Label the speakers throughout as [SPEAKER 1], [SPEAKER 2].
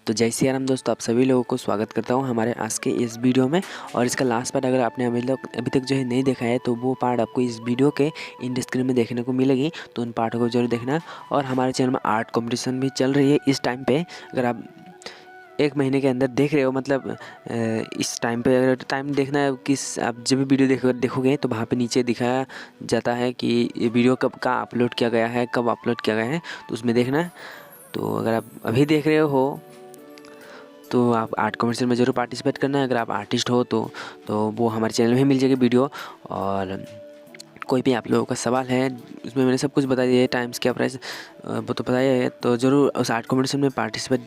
[SPEAKER 1] तो जय सिया राम दोस्तों, आप सभी लोगों को स्वागत करता हूं हमारे आज के इस वीडियो में। और इसका लास्ट पार्ट अगर आपने अभी तक जो है नहीं देखा है तो वो पार्ट आपको इस वीडियो के इन स्क्रीन में देखने को मिलेगी, तो उन पार्टों को जरूर देखना। और हमारे चैनल में आर्ट कॉम्पिटिशन भी चल रही है इस टाइम पे। अगर आप 1 महीने के अंदर देख रहे हो, मतलब इस टाइम पे अगर टाइम देखना है किस, आप जब भी वीडियो देखोगे तो वहाँ पे नीचे दिखाया जाता है कि ये वीडियो कब का अपलोड किया गया है, कब अपलोड किया गया है, तो उसमें देखना है। तो अगर आप अभी देख रहे हो तो आप आर्ट कॉम्पिटिशन में ज़रूर पार्टिसिपेट करना है। अगर आप आर्टिस्ट हो तो वो हमारे चैनल में ही मिल जाएगी वीडियो। और कोई भी आप लोगों का सवाल है उसमें मैंने सब कुछ बता दिया है, टाइम्स क्या प्राइस वो तो बताया है। तो ज़रूर उस आर्ट कॉम्पिटिशन में पार्टिसिपेट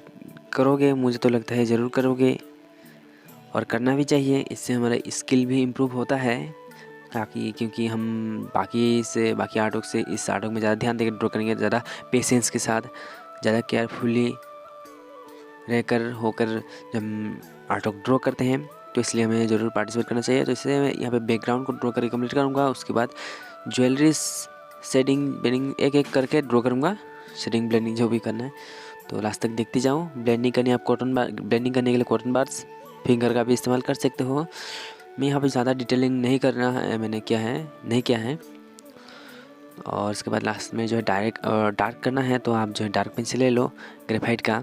[SPEAKER 1] करोगे, मुझे तो लगता है ज़रूर करोगे और करना भी चाहिए। इससे हमारा स्किल भी इम्प्रूव होता है ताकि, क्योंकि हम बाकी आर्टों से इस आर्टों में ज़्यादा ध्यान देकर ड्रॉ करेंगे, ज़्यादा पेशेंस के साथ, ज़्यादा केयरफुली होकर जब आर्ट वर्क ड्रॉ करते हैं, तो इसलिए हमें ज़रूर पार्टिसिपेट करना चाहिए। तो इससे मैं यहाँ पे बैकग्राउंड को ड्रॉ करके कंप्लीट करूँगा। उसके बाद ज्वेलरी शेडिंग ब्लेंडिंग एक करके ड्रॉ करूँगा, शेडिंग ब्लेंडिंग जो भी करना है। तो लास्ट तक देखते जाओ। ब्लेंडिंग करनी आप ब्लेंडिंग करने के लिए कॉटन बार्स फिंगर का भी इस्तेमाल कर सकते हो। मैं यहाँ पर ज़्यादा डिटेलिंग नहीं करना है, मैंने नहीं किया है। और उसके बाद लास्ट में जो है डार्क करना है, तो आप जो है डार्क पेंसिल ले लो ग्रेफाइट का।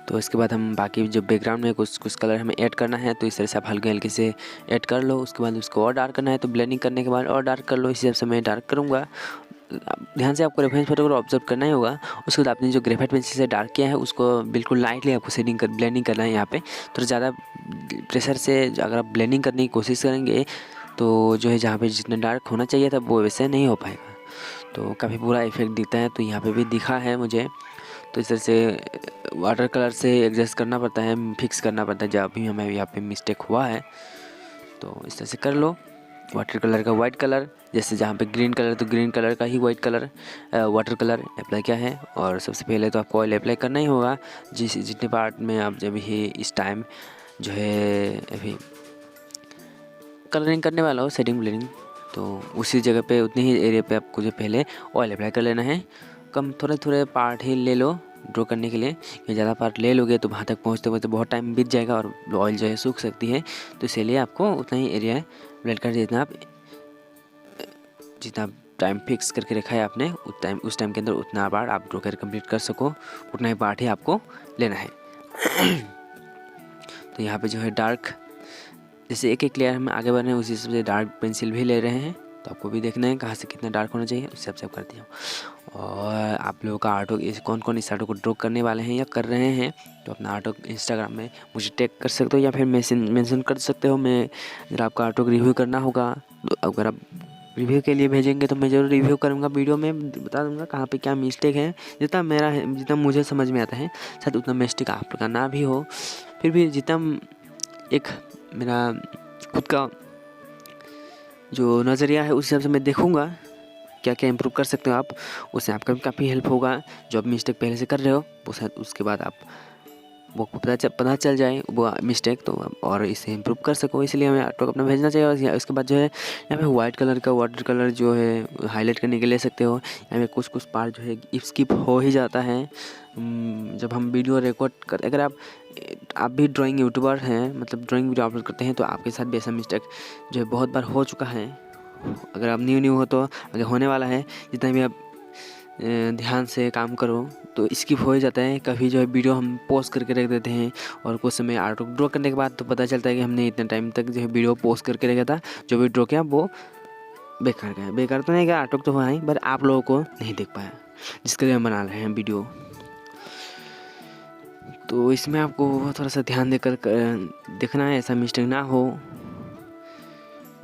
[SPEAKER 1] तो इसके बाद हम बाकी जो बैकग्राउंड में कुछ कलर हमें ऐड करना है, तो इस तरह से आप हल्के हल्के से ऐड कर लो। उसके बाद उसको और डार्क करना है, तो ब्लेंडिंग करने के बाद और डार्क कर लो। इस हिसाब से मैं डार्क करूँगा। ध्यान से आपको रेफरेंस फोटो को ऑब्जर्व करना ही होगा। उसके बाद आपने जो ग्रेफाइट पेंसिल से डार्क किया है उसको बिल्कुल लाइटली आपको ब्लेंडिंग करना है। यहाँ पे तो ज़्यादा प्रेशर से अगर आप ब्लेंडिंग करने की कोशिश करेंगे तो जो है जहाँ पे जितना डार्क होना चाहिए था वो वैसे नहीं हो पाएगा, तो काफ़ी बुरा इफेक्ट दिखता है। तो यहाँ पे भी दिखा है मुझे। तो इस तरह से वाटर कलर से एडजस्ट करना पड़ता है, फिक्स करना पड़ता है जब भी हमें यहाँ पे मिस्टेक हुआ है। तो इस तरह से कर लो। वाटर कलर का वाइट कलर, जैसे जहाँ पे ग्रीन कलर तो ग्रीन कलर का ही white colour water colour apply किया है। और सबसे पहले तो आपको ऑयल अप्लाई करना ही होगा जितने पार्ट में आप जब ही इस टाइम जो है अभी कलरिंग करने वाला हो, शेडिंग ब्लेंडिंग, तो उसी जगह पे उतने ही एरिया पे आपको जो पहले ऑयल अप्लाई कर लेना है। कम थोड़े पार्ट ही ले लो ड्रॉ करने के लिए, कि ज़्यादा पार्ट ले लोगे तो वहाँ तक पहुँचते पहुँचते बहुत टाइम बीत जाएगा और ऑयल जो है सूख सकती है। तो इसीलिए आपको उतना ही एरिया ब्लेंड कर जितना टाइम फिक्स करके रखा है आपने उस टाइम के अंदर उतना पार्ट आप ड्रॉ कर कंप्लीट कर सको, उतना ही पार्ट ही आपको लेना है। तो यहाँ पे जो है डार्क, जैसे एक लेयर हम आगे बढ़ रहे हैं उसी हिसाब से डार्क पेंसिल भी ले रहे हैं। तो आपको भी देखना है कहाँ से कितना डार्क होना चाहिए, उस हिसाब से आप करते हो। और आप लोगों का आर्ट वर्क कौन कौन इस आर्ट को ड्रॉ करने वाले हैं या कर रहे हैं, तो अपना आर्ट वर्क इंस्टाग्राम में मुझे टैग कर सकते हो या फिर मेंशन कर सकते हो। मैं अगर आपका आर्ट वर्क रिव्यू करना होगा तो अगर आप रिव्यू के लिए भेजेंगे तो मैं ज़रूर रिव्यू करूँगा, वीडियो में बता दूँगा कहाँ पे क्या मिस्टेक है। जितना मुझे समझ में आता है, शायद उतना मिस्टेक आप लोग का ना भी हो, फिर भी जितना एक मेरा खुद का जो नज़रिया है उस हिसाब से मैं देखूँगा क्या क्या इम्प्रूव कर सकते हो आप। उससे आपका भी काफ़ी हेल्प होगा। जो आप मिस्टेक पहले से कर रहे हो वो शायद उसके बाद आप वो पता चल जाए वो मिस्टेक, तो और इसे इम्प्रूव कर सको। इसलिए हमें आर्ट वर्क अपना भेजना चाहिए। और उसके बाद जो है यहाँ पे वाइट कलर का वाटर कलर जो है हाईलाइट करने के ले सकते हो। यहाँ पे कुछ पार्ट जो है स्किप हो ही जाता है जब हम वीडियो रिकॉर्ड कर। अगर आप भी ड्राइंग यूट्यूबर हैं, मतलब ड्राइंग वीडियो अपलोड करते हैं, तो आपके साथ भी ऐसा मिस्टेक जो है बहुत बार हो चुका है। अगर आप न्यू हो तो अगर होने वाला है, जितना भी आप ध्यान से काम करो तो स्किप हो ही जाता है। कभी जो है वीडियो हम पॉज करके रख देते हैं और कुछ समय आर्ट ड्रॉ करने के बाद तो पता चलता है कि हमने इतने टाइम तक जो है वीडियो पॉज करके रखा था, जो भी ड्रॉ किया वो बेकार गया। बेकार तो नहीं गया, आर्ट तो हुआ ही, बट आप लोगों को नहीं देख पाया जिसके लिए हम बना रहे हैं वीडियो। तो इसमें आपको थोड़ा सा ध्यान देकर देखना है, ऐसा मिस्टेक ना हो।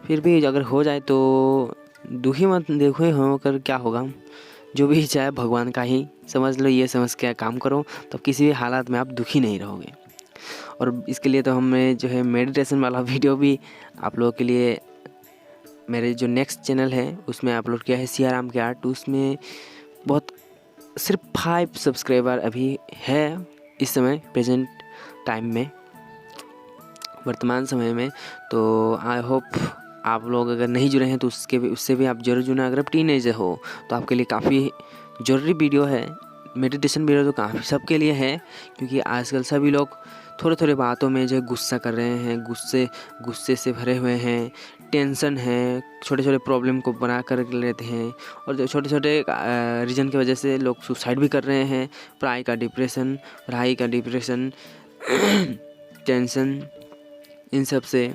[SPEAKER 1] फिर भी अगर हो जाए तो दुखी मत देखो, हो कर क्या होगा, जो भी चाहे भगवान का ही समझ लो, ये समझ के काम करो, तो किसी भी हालात में आप दुखी नहीं रहोगे। और इसके लिए तो हमने जो है मेडिटेशन वाला वीडियो भी आप लोगों के लिए मेरे जो नेक्स्ट चैनल है उसमें अपलोड किया है, सियाराम के आर्ट। उसमें बहुत सिर्फ 5 सब्सक्राइबर अभी है इस समय प्रेजेंट टाइम में, वर्तमान समय में। तो आई होप आप लोग अगर नहीं जुड़े हैं तो उससे भी आप जरूर जुड़ना। अगर आप टीनेजर हो तो आपके लिए काफ़ी ज़रूरी वीडियो है। मेडिटेशन वीडियो तो काफ़ी सबके लिए है, क्योंकि आजकल सभी लोग थोड़े थोड़े बातों में जो गुस्सा कर रहे हैं, गुस्से से भरे हुए हैं, टेंशन है, छोटे छोटे प्रॉब्लम को बना कर लेते हैं, और जो छोटे छोटे रीज़न की वजह से लोग सुसाइड भी कर रहे हैं। पढ़ाई का डिप्रेशन टेंशन, इन सब से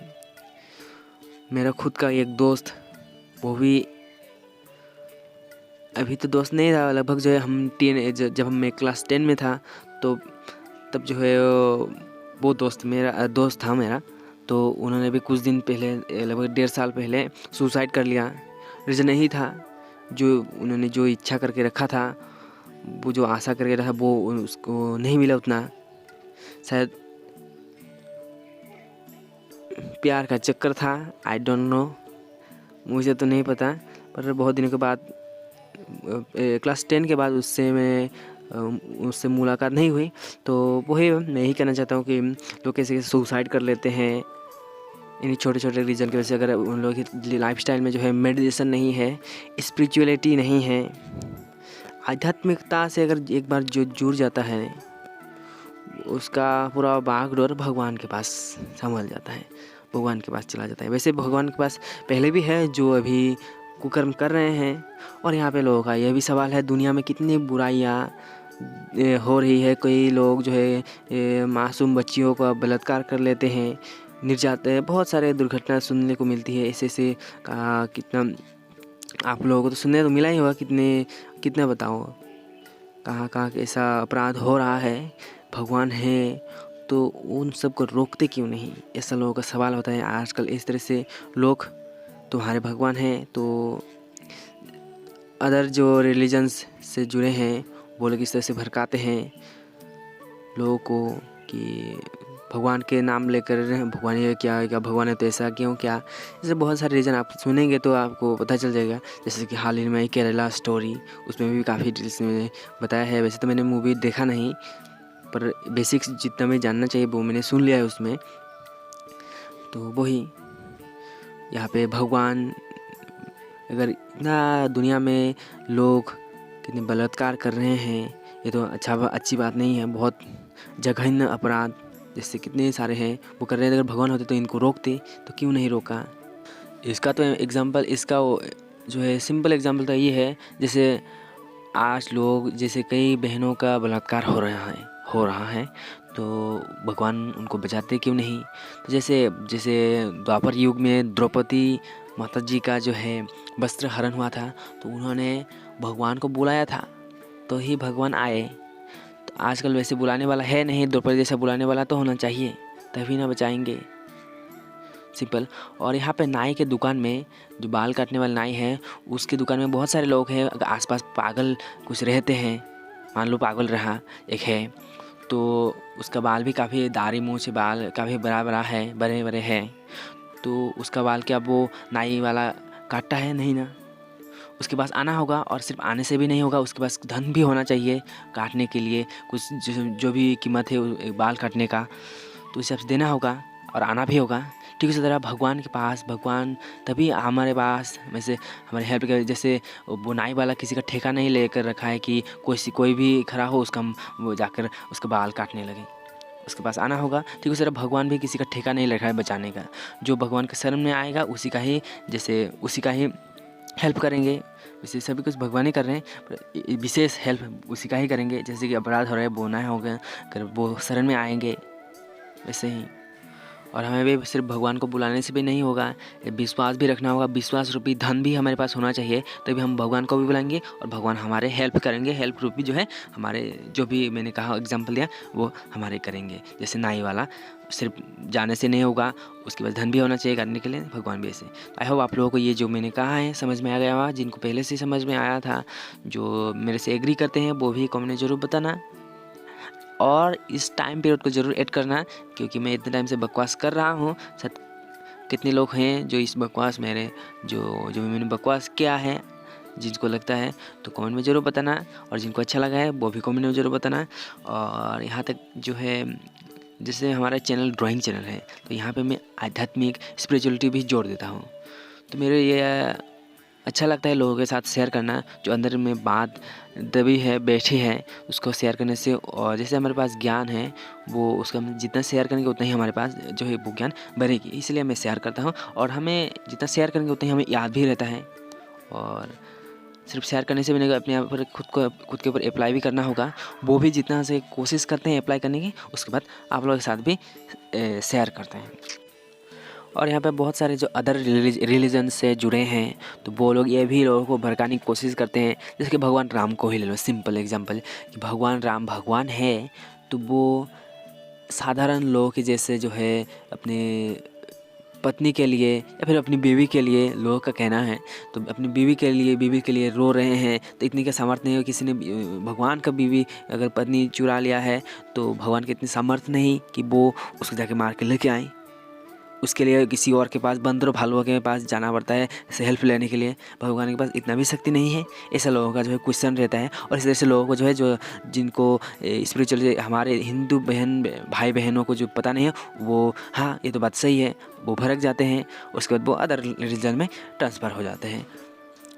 [SPEAKER 1] मेरा खुद का एक दोस्त, वो भी अभी तो दोस्त नहीं था, लगभग जो है जब मैं क्लास 10 में था तो तब जो है वो दोस्त था मेरा। तो उन्होंने भी कुछ दिन पहले, लगभग 1.5 साल पहले सुसाइड कर लिया। रीज़न यही था, जो उन्होंने जो इच्छा करके रखा था, वो जो आशा करके रखा वो उसको नहीं मिला उतना। शायद प्यार का चक्कर था, आई डोंट नो, मुझे तो नहीं पता। पर बहुत दिनों के बाद, क्लास 10 के बाद उससे मुलाकात नहीं हुई। तो वही मैं यही कहना चाहता हूँ कि लोग कैसे सुसाइड कर लेते हैं इन्हीं छोटे छोटे रीज़न की वजह से। अगर उन लोगों की लाइफस्टाइल में जो है मेडिटेशन नहीं है, स्पिरिचुअलिटी नहीं है, आध्यात्मिकता से अगर एक बार जो जुड़ जाता है, उसका पूरा बागडोर भगवान के पास संभल जाता है, भगवान के पास चला जाता है। वैसे भगवान के पास पहले भी है जो अभी कुकर्म कर रहे हैं। और यहाँ पे लोगों का यह भी सवाल है, दुनिया में कितनी बुराइयाँ हो रही है। कई लोग जो है मासूम बच्चियों का बलात्कार कर लेते हैं, निर्यात, बहुत सारे दुर्घटना सुनने को मिलती है। ऐसे कितना आप लोगों को तो सुनने तो मिला ही होगा, कितना बताओ कहाँ ऐसा अपराध हो रहा है। भगवान है तो उन सब को रोकते क्यों नहीं, ऐसा लोगों का सवाल होता है आजकल। इस तरह से लोग, तुम्हारे भगवान हैं तो अदर जो रिलीजन्स से जुड़े हैं वो लोग इस तरह से भड़काते हैं लोगों को कि भगवान के नाम लेकर भगवान ये क्या भगवान है तो ऐसा क्यों, क्या, ऐसे बहुत सारे रीज़न आप सुनेंगे तो आपको पता चल जाएगा। जैसे कि हाल ही में केरला स्टोरी, उसमें भी काफ़ी डिटेल्स में बताया है। वैसे तो मैंने मूवी देखा नहीं, पर बेसिक्स जितना मैं जानना चाहिए वो मैंने सुन लिया है उसमें। तो वही यहाँ पे भगवान, अगर इतना दुनिया में लोग कितने बलात्कार कर रहे हैं, ये तो अच्छी बात नहीं है। बहुत जघन्य अपराध जैसे कितने सारे हैं वो कर रहे हैं। अगर भगवान होते तो इनको रोकते, तो क्यों नहीं रोका। इसका तो एग्जांपल, इसका जो है सिंपल एग्जांपल तो ये है, जैसे आज लोग, जैसे कई बहनों का बलात्कार हो रहा है तो भगवान उनको बचाते क्यों नहीं। तो जैसे द्वापर युग में द्रौपदी माता जी का जो है वस्त्र हरण हुआ था, तो उन्होंने भगवान को बुलाया था तो ही भगवान आए। तो आजकल वैसे बुलाने वाला है नहीं, द्रौपदी जैसा बुलाने वाला तो होना चाहिए, तभी ना बचाएंगे, सिंपल। और यहाँ पे नाई के दुकान में, जो बाल काटने वाला नाई है, उसकी दुकान में बहुत सारे लोग हैं। अगर आसपास पागल कुछ रहते हैं, मान लो पागल रहा एक है, तो उसका बाल भी काफ़ी दाढ़ी मूँछ से बाल काफ़ी बड़े बड़े हैं, तो उसका बाल क्या वो नाई वाला काटता है? नहीं ना। उसके पास आना होगा, और सिर्फ आने से भी नहीं होगा, उसके पास धन भी होना चाहिए काटने के लिए, कुछ जो भी कीमत है बाल काटने का, तो उसे देना होगा और आना भी होगा। ठीक उसी तरह भगवान के पास, भगवान तभी हमारे पास, वैसे हमारे हेल्प कर। जैसे बुनाई वाला किसी का ठेका नहीं लेकर रखा है कि कोई भी खड़ा हो उसका वो जाकर उसका बाल काटने लगे, उसके पास आना होगा। ठीक उसी तरह भगवान भी किसी का ठेका नहीं रखा है बचाने का। जो भगवान के शरण में आएगा उसी का ही हेल्प करेंगे। वैसे सभी कुछ भगवान ही कर रहे हैं, पर विशेष हेल्प उसी का ही करेंगे। जैसे कि अपराध हो रहा है, बोना होगा, अगर वो शरण में आएंगे, वैसे ही। और हमें भी सिर्फ भगवान को बुलाने से भी नहीं होगा, विश्वास भी रखना होगा। विश्वास रूपी धन भी हमारे पास होना चाहिए, तभी हम भगवान को भी बुलाएंगे और भगवान हमारे हेल्प करेंगे। हेल्प रूपी जो है हमारे, जो भी मैंने कहा एग्जाम्पल दिया, वो हमारे करेंगे। जैसे नाई वाला, सिर्फ जाने से नहीं होगा, उसके पास धन भी होना चाहिए करने के लिए, भगवान भी ऐसे। आई होप आप लोगों को ये जो मैंने कहा है समझ में आ गया होगा। जिनको पहले से समझ में आया था, जो मेरे से एग्री करते हैं, वो भी कमेंट में ज़रूर बताना। और इस टाइम पीरियड को ज़रूर ऐड करना, क्योंकि मैं इतने टाइम से बकवास कर रहा हूँ। शायद कितने लोग हैं जो इस बकवास मेरे जो मैंने बकवास किया है, जिनको लगता है तो कमेंट में ज़रूर बताना, और जिनको अच्छा लगा है वो भी कमेंट में ज़रूर बताना। और यहाँ तक जो है, जैसे हमारा चैनल ड्राइंग चैनल है, तो यहाँ पे मैं आध्यात्मिक स्पिरिचुअलिटी भी जोड़ देता हूँ। तो मेरे ये अच्छा लगता है लोगों के साथ शेयर करना, जो अंदर में बात दबी है, बैठी है, उसको शेयर करने से। और जैसे हमारे पास ज्ञान है, वो उसका हम जितना शेयर करेंगे उतना ही हमारे पास जो है वो ज्ञान बढ़ेगी। इसलिए मैं शेयर करता हूँ, और हमें जितना शेयर करेंगे उतना ही हमें याद भी रहता है। और सिर्फ शेयर करने से भी नहीं, अपने आप पर खुद के ऊपर अप्लाई भी करना होगा। वो भी जितना से कोशिश करते हैं अप्लाई करने की, उसके बाद आप लोगों के साथ भी शेयर करते हैं। और यहाँ पे बहुत सारे जो अदर रिलीजन से जुड़े हैं, तो वो लोग ये भी लोगों को भड़काने की कोशिश करते हैं। जैसे कि भगवान राम को ही ले लो, सिंपल एग्जांपल, कि भगवान राम भगवान है, तो वो साधारण लोगों के जैसे जो है अपने पत्नी के लिए या फिर अपनी बीवी के लिए, लोगों का कहना है, तो अपनी बीवी के लिए रो रहे हैं। तो इतनी का सामर्थ्य नहीं हो, किसी ने भगवान का बीवी अगर पत्नी चुरा लिया है, तो भगवान के इतनी सामर्थ्य नहीं कि वो उसको जाके मार के लेके आए। उसके लिए किसी और के पास, बंदरों भालुओं के पास जाना पड़ता है ऐसे हेल्प लेने के लिए। भगवान के पास इतना भी शक्ति नहीं है। ऐसा लोगों का जो है क्वेश्चन रहता है। और इस तरह से लोगों को जो है, जो जिनको स्पिरिचुअल, हमारे हिंदू भाई बहनों को जो पता नहीं है, वो हाँ ये तो बात सही है, वो भड़क जाते हैं। उसके बाद वो अदर रिलीजन में ट्रांसफ़र हो जाते हैं।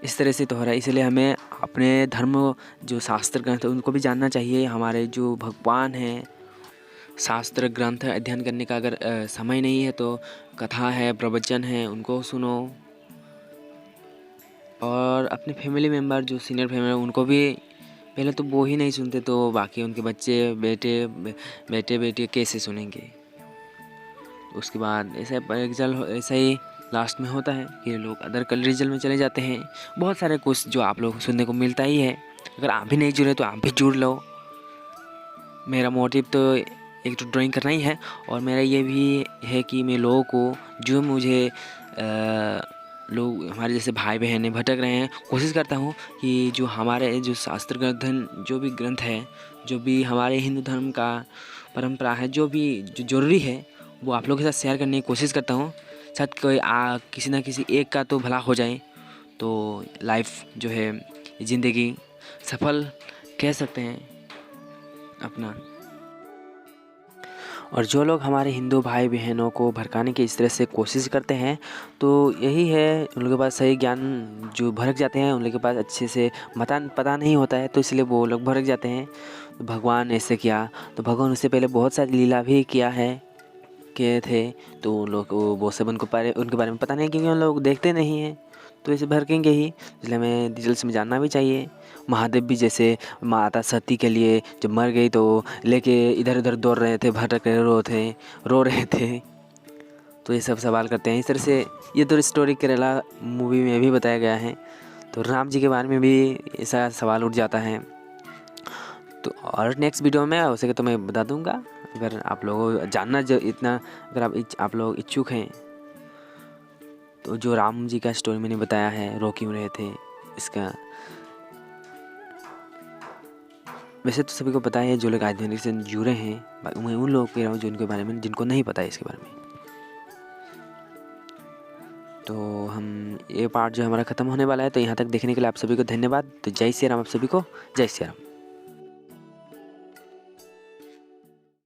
[SPEAKER 1] इस तरह से तो हो रहा है। इसलिए हमें अपने धर्म, जो शास्त्र ग्रंथ है, उनको भी जानना चाहिए। हमारे जो भगवान हैं, शास्त्र ग्रंथ अध्ययन करने का अगर समय नहीं है, तो कथा है, प्रवचन है, उनको सुनो। और अपने फैमिली मेम्बर, जो सीनियर फैमिली, उनको भी, पहले तो वो ही नहीं सुनते, तो बाकी उनके बच्चे, बेटे कैसे सुनेंगे। उसके बाद ऐसा ही लास्ट में होता है कि लोग अदर रिलीजन में चले जाते हैं। बहुत सारे कुछ जो आप लोग सुनने को मिलता ही है। अगर आप भी नहीं जुड़े तो आप भी जुड़ लो। मेरा मोटिव तो एक तो ड्राइंग करना ही है, और मेरा ये भी है कि मैं लोगों को, जो मुझे लोग हमारे जैसे भाई बहन भटक रहे हैं, कोशिश करता हूँ कि जो हमारे जो शास्त्र ग्रंथ, जो भी ग्रंथ है, जो भी हमारे हिंदू धर्म का परंपरा है, जो भी जो ज़रूरी है, वो आप लोगों के साथ शेयर करने की कोशिश करता हूँ। शायद कोई किसी ना किसी एक का तो भला हो जाए, तो लाइफ जो है, ज़िंदगी सफल कह सकते हैं अपना। और जो लोग हमारे हिंदू भाई बहनों को भड़काने की इस तरह से कोशिश करते हैं, तो यही है, उन लोगों के पास सही ज्ञान, जो भड़क जाते हैं, उन लोगों के पास अच्छे से पता नहीं होता है, तो इसलिए वो लोग भड़क जाते हैं। तो भगवान ऐसे किया, तो भगवान उससे पहले बहुत सारी लीला भी किए थे, तो उन लोग वो सब उनके बारे में पता नहीं, क्योंकि उन लोग देखते नहीं हैं, तो ऐसे भड़केंगे ही। इसलिए हमें डिटेल्स में जानना भी चाहिए। महादेव भी जैसे माता सती के लिए जब मर गई, तो लेके इधर उधर दौड़ रहे थे, भटक रहे रो रहे थे, तो ये सब सवाल करते हैं। इस तरह से ये तो स्टोरी केरला मूवी में भी बताया गया है। तो राम जी के बारे में भी ऐसा सवाल उठ जाता है। तो और नेक्स्ट वीडियो में हो सके तो मैं बता दूंगा। अगर आप लोगों जानना अगर आप लोग इच्छुक हैं, तो जो राम जी का स्टोरी मैंने बताया है, रो क्यों रहे थे, इसका वैसे तो सभी को पता है, जो लोग आध्यात्मिक से जुड़े हैं। मैं उन लोगों कह रहा हूँ जिनके बारे में, जिनको नहीं पता है इसके बारे में। तो हम ये पार्ट जो हमारा ख़त्म होने वाला है, तो यहाँ तक देखने के लिए आप सभी को धन्यवाद। तो जय श्री राम आप सभी को, जय श्री राम।